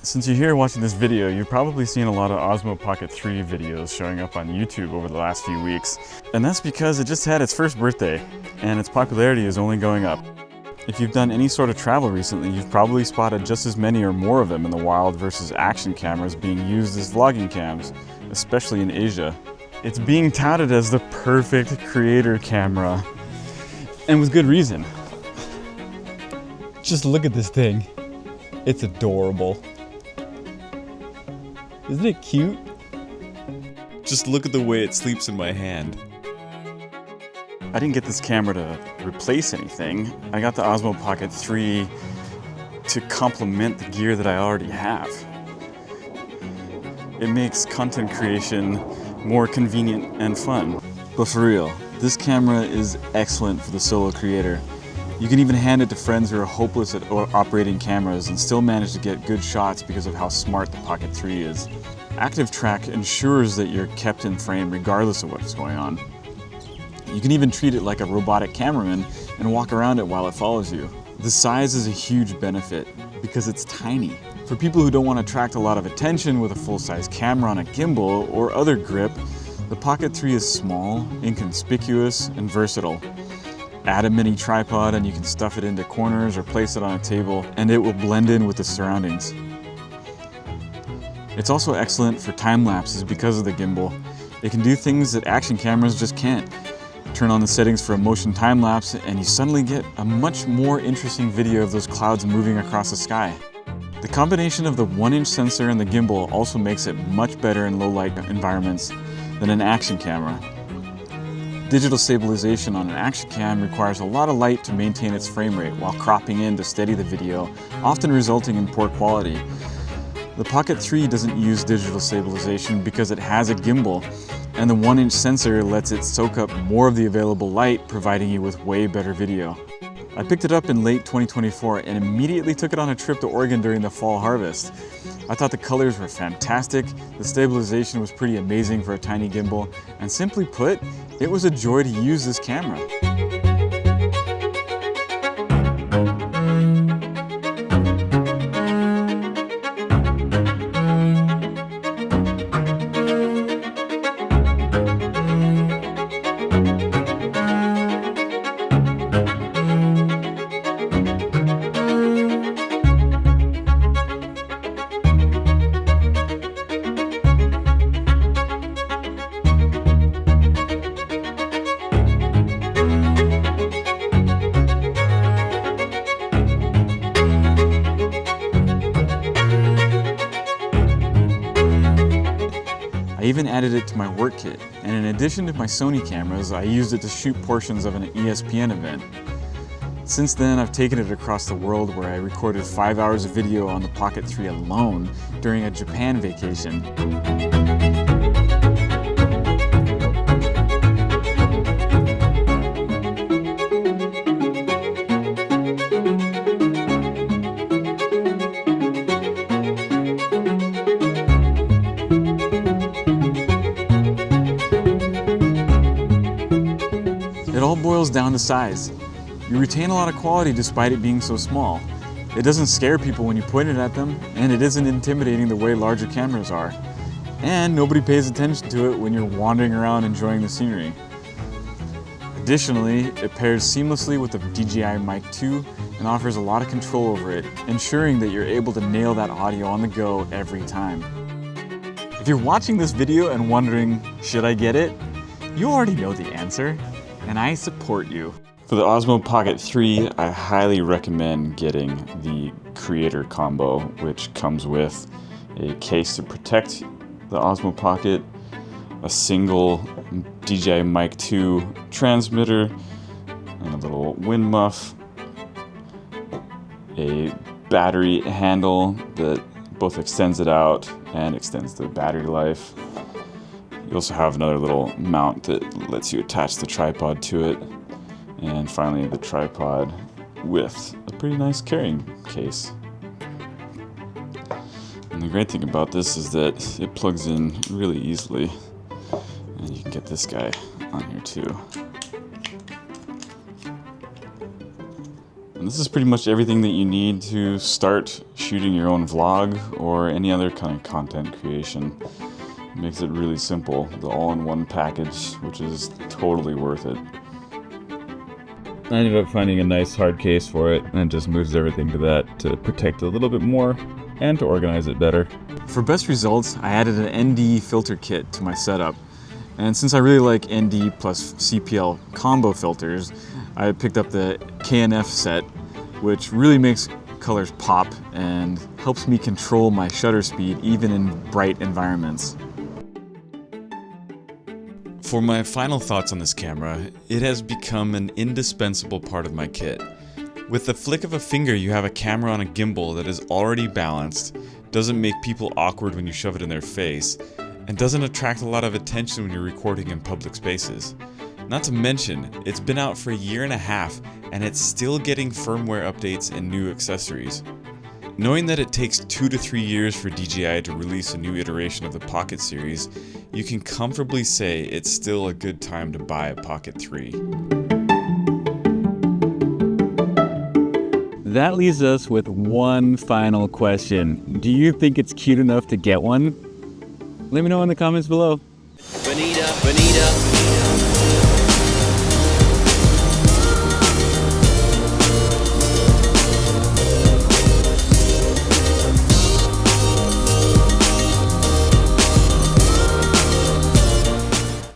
Since you're here watching this video, you've probably seen a lot of Osmo Pocket 3 videos showing up on YouTube over the last few weeks. And that's because it just had its first birthday, and its popularity is only going up. If you've done any sort of travel recently, you've probably spotted just as many or more of them in the wild versus action cameras being used as vlogging cams, especially in Asia. It's being touted as the perfect creator camera, and with good reason. Just look at this thing. It's adorable. Isn't it cute? Just look at the way it sleeps in my hand. I didn't get this camera to replace anything. I got the Osmo Pocket 3 to complement the gear that I already have. It makes content creation more convenient and fun. But for real, this camera is excellent for the solo creator. You can even hand it to friends who are hopeless at operating cameras and still manage to get good shots because of how smart the Pocket 3 is. Active Track ensures that you're kept in frame regardless of what's going on. You can even treat it like a robotic cameraman and walk around it while it follows you. The size is a huge benefit because it's tiny. For people who don't want to attract a lot of attention with a full-size camera on a gimbal or other grip, the Pocket 3 is small, inconspicuous, and versatile. Add a mini tripod and you can stuff it into corners or place it on a table and it will blend in with the surroundings. It's also excellent for time lapses because of the gimbal. It can do things that action cameras just can't. Turn on the settings for a motion time lapse and you suddenly get a much more interesting video of those clouds moving across the sky. The combination of the 1-inch sensor and the gimbal also makes it much better in low light environments than an action camera. Digital stabilization on an action cam requires a lot of light to maintain its frame rate while cropping in to steady the video, often resulting in poor quality. The Pocket 3 doesn't use digital stabilization because it has a gimbal, and the 1-inch sensor lets it soak up more of the available light, providing you with way better video. I picked it up in late 2024 and immediately took it on a trip to Oregon during the fall harvest. I thought the colors were fantastic, the stabilization was pretty amazing for a tiny gimbal, and simply put, it was a joy to use this camera. I even added it to my work kit, and in addition to my Sony cameras, I used it to shoot portions of an ESPN event. Since then, I've taken it across the world where I recorded 5 hours of video on the Pocket 3 alone during a Japan vacation. It all boils down to size. You retain a lot of quality despite it being so small. It doesn't scare people when you point it at them, and it isn't intimidating the way larger cameras are. And nobody pays attention to it when you're wandering around enjoying the scenery. Additionally, it pairs seamlessly with the DJI Mic 2 and offers a lot of control over it, ensuring that you're able to nail that audio on the go every time. If you're watching this video and wondering, should I get it? You already know the answer, and I support you. For the Osmo Pocket 3, I highly recommend getting the Creator Combo, which comes with a case to protect the Osmo Pocket, a single DJI Mic 2 transmitter, and a little wind muff, a battery handle that both extends it out and extends the battery life. You also have another little mount that lets you attach the tripod to it. And finally, the tripod with a pretty nice carrying case. And the great thing about this is that it plugs in really easily. And you can get this guy on here too. And this is pretty much everything that you need to start shooting your own vlog or any other kind of content creation. It makes it really simple, the all-in-one package, which is totally worth it. I ended up finding a nice hard case for it, and it just moves everything to that to protect it a little bit more and to organize it better. For best results, I added an ND filter kit to my setup. And since I really like ND plus CPL combo filters, I picked up the KNF set, which really makes colors pop and helps me control my shutter speed even in bright environments. For my final thoughts on this camera, it has become an indispensable part of my kit. With the flick of a finger, you have a camera on a gimbal that is already balanced, doesn't make people awkward when you shove it in their face, and doesn't attract a lot of attention when you're recording in public spaces. Not to mention, it's been out for 1.5 years and it's still getting firmware updates and new accessories. Knowing that it takes 2 to 3 years for DJI to release a new iteration of the Pocket series, you can comfortably say it's still a good time to buy a Pocket 3. That leaves us with one final question. Do you think it's cute enough to get one? Let me know in the comments below. Bonita, bonita.